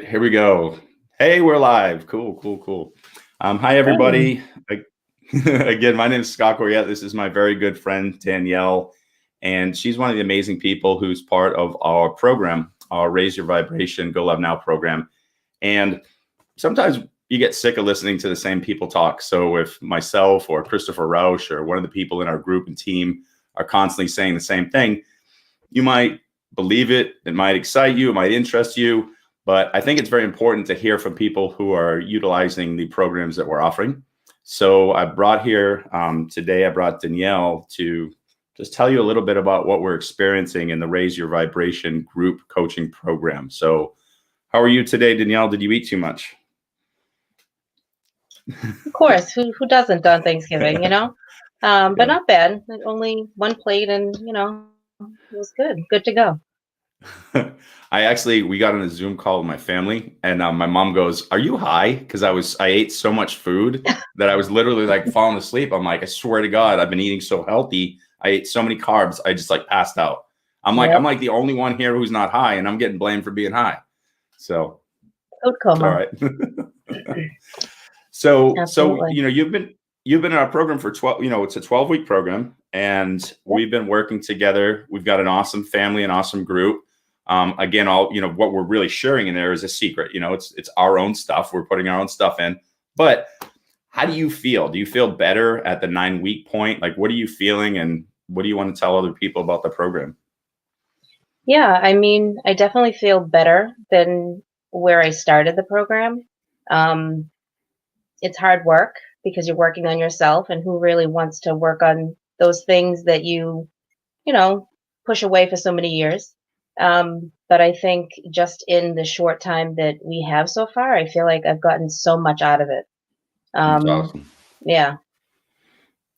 Here we go. Hey, we're live. Cool, cool, cool. Hi, Hey, everybody. Again, my name is Scott Corriette. This is my very good friend, Danielle, and she's one of the amazing people who's part of our program, our Raise Your Vibration, Go Love Now program. And sometimes you get sick of listening to the same people talk. So if myself or Christopher Rausch or one of the people in our group and team are constantly saying the same thing, you might believe it. It might excite you. It might interest you. But I think it's very important to hear from people who are utilizing the programs that we're offering. So I brought here today, I brought Danielle to just tell you a little bit about what we're experiencing in the Raise Your Vibration group coaching program. So, how are you today, Danielle? Did you eat too much? of course, who doesn't on Thanksgiving, But Yeah. not bad. Only one plate, and it was good to go. We got on a Zoom call with my family, and my mom goes, "Are you high?" Because I ate so much food that I was literally like falling asleep. I'm like, I swear to God, I've been eating so healthy. I ate so many carbs, I just like passed out. I'm Yep, like the only one here who's not high, and I'm getting blamed for being high. So food it's all coma. right. So Absolutely. you've been in our program for 12. It's a 12-week program, and Yep. we've been working together. We've got an awesome family, an awesome group. Again, all what we're really sharing in there is a secret. It's our own stuff. We're putting our own stuff in. But how do you feel? Do you feel better at the 9-week point? Like, what are you feeling, and what do you want to tell other people about the program? Yeah, I mean, I definitely feel better than where I started the program. Um, it's hard work because you're working on yourself, and who really wants to work on those things that you know, push away for so many years. But I think just in the short time that we have so far, I feel like I've gotten so much out of it. That's Um, awesome. yeah,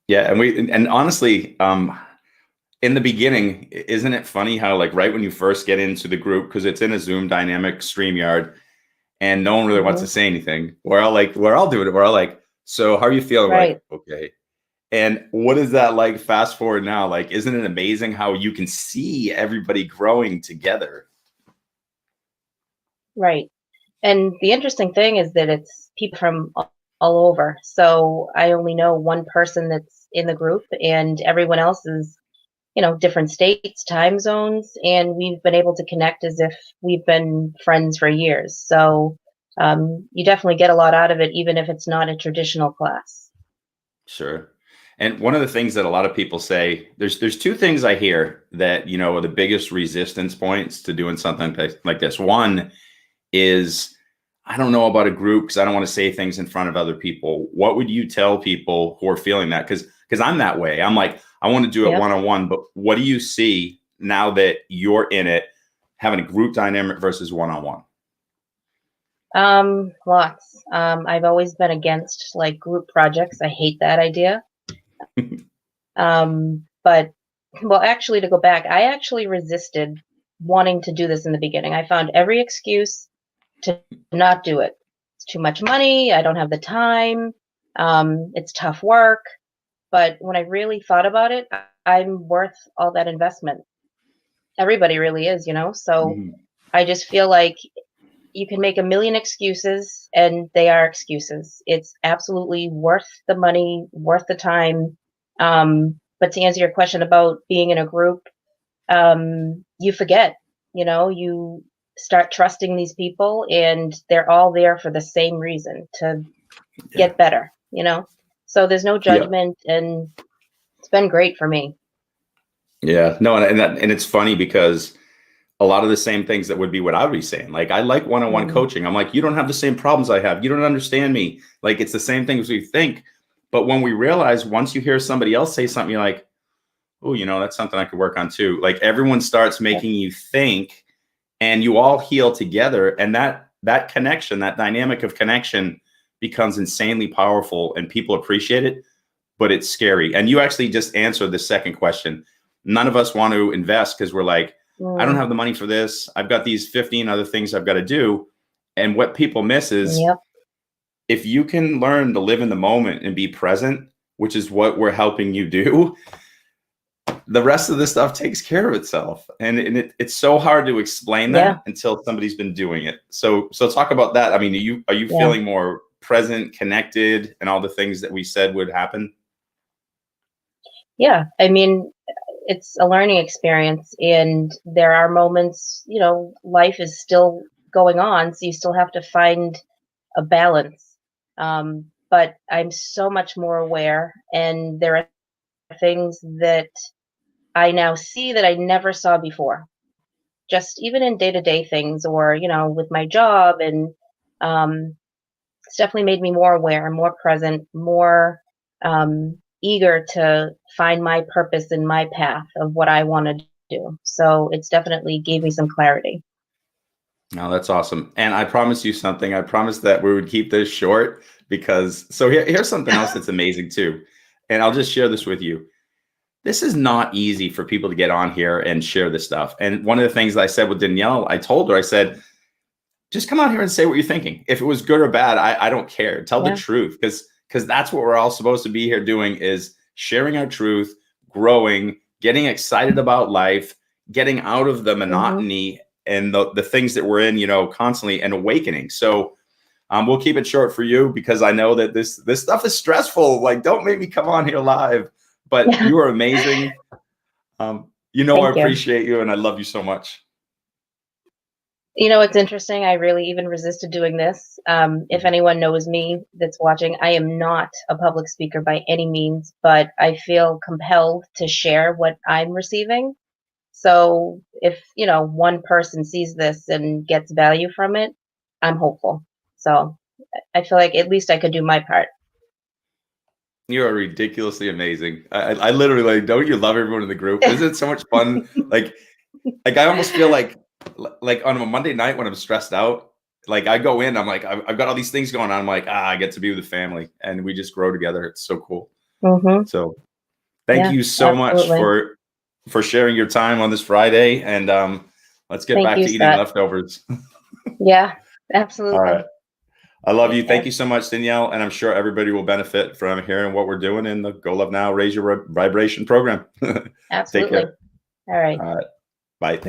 Yeah, and honestly, in the beginning, isn't it funny how like right when you first get into the group, because it's in a Zoom dynamic StreamYard, and no one really wants hmm to say anything. We're all doing it. We're all like, so how are you feeling? We're like, right, okay. And what is that like fast forward now? Like, isn't it amazing how you can see everybody growing together? right. And the interesting thing is that it's people from all over. So I only know one person that's in the group, and everyone else is, different states, time zones, and we've been able to connect as if we've been friends for years. So you definitely get a lot out of it, even if it's not a traditional class. Sure. And one of the things that a lot of people say, there's two things I hear that, are the biggest resistance points to doing something like this. One is I don't know about a group because I don't want to say things in front of other people. What would you tell people who are feeling that? Because I'm that way. I'm like, I want to do it Yep. one on one, but what do you see now that you're in it, having a group dynamic versus one on one? Lots. I've always been against like group projects. I hate that idea. But well, actually, to go back, I actually resisted wanting to do this in the beginning. I found every excuse to not do it. It's too much money. I don't have the time. It's tough work. But when I really thought about it, I'm worth all that investment. Everybody really is, So I just feel like you can make a million excuses, and they are excuses. It's absolutely worth the money, worth the time. But to answer your question about being in a group, you forget, you start trusting these people, and they're all there for the same reason, to Yeah. get better, So there's no Yeah. judgment, and it's been great for me. Yeah. No, and it's funny because a lot of the same things that would be what I would be saying. Like, I like one-on-one Mm, coaching. I'm like, you don't have the same problems I have. You don't understand me. Like, it's the same things we think. But when we realize once you hear somebody else say something, you're like, oh, that's something I could work on too. Like, everyone starts yep, making you think, and you all heal together. And that connection, that dynamic of connection becomes insanely powerful, and people appreciate it, but it's scary. And you actually just answered the second question. None of us want to invest because we're like, I don't mm, have the money for this. I've got these 15 other things I've got to do. And what people miss is yep, if you can learn to live in the moment and be present, which is what we're helping you do, the rest of the stuff takes care of itself. And it's so hard to explain Yeah. that until somebody's been doing it. So talk about that. I mean, are you Yeah. feeling more present, connected, and all the things that we said would happen? Yeah. I mean, it's a learning experience, and there are moments, life is still going on, so you still have to find a balance. But I'm so much more aware, and there are things that I now see that I never saw before. Just even in day-to-day things, or with my job, and it's definitely made me more aware, more present, more eager to find my purpose and my path of what I want to do. So it's definitely gave me some clarity. No, that's awesome. And I promise you something. I promised that we would keep this short because here's something else that's amazing too. And I'll just share this with you. This is not easy for people to get on here and share this stuff. And one of the things that I said with Danielle, I told her, I said, just come out here and say what you're thinking. If it was good or bad, I don't care. Tell the Yeah. truth, because that's what we're all supposed to be here doing, is sharing our truth, growing, getting excited about life, getting out of the monotony and the things that we're in, constantly, and awakening. So we'll keep it short for you, because I know that this stuff is stressful. Like, don't make me come on here live, but you are amazing. I Thank you. appreciate you, and I love you so much. It's interesting. I really even resisted doing this. If anyone knows me that's watching, I am not a public speaker by any means, but I feel compelled to share what I'm receiving. So if, one person sees this and gets value from it, I'm hopeful. So I feel like at least I could do my part. You are ridiculously amazing. I literally, like, don't you love everyone in the group? Isn't it so much fun? Like I almost feel like on a Monday night when I'm stressed out, like I go in, I'm like, I've got all these things going on. I'm like, I get to be with the family, and we just grow together. It's so cool. So thank Yeah, you so much absolutely. for sharing your time on this Friday. And let's get Thank back you, to eating Scott. leftovers. Yeah, All absolutely. right. I love Take you. Thank care. you so much, Danielle. And I'm sure everybody will benefit from hearing what we're doing in the Go Love Now, Raise Your Vibration program. Take Absolutely. care. All right. All right. Bye. Thank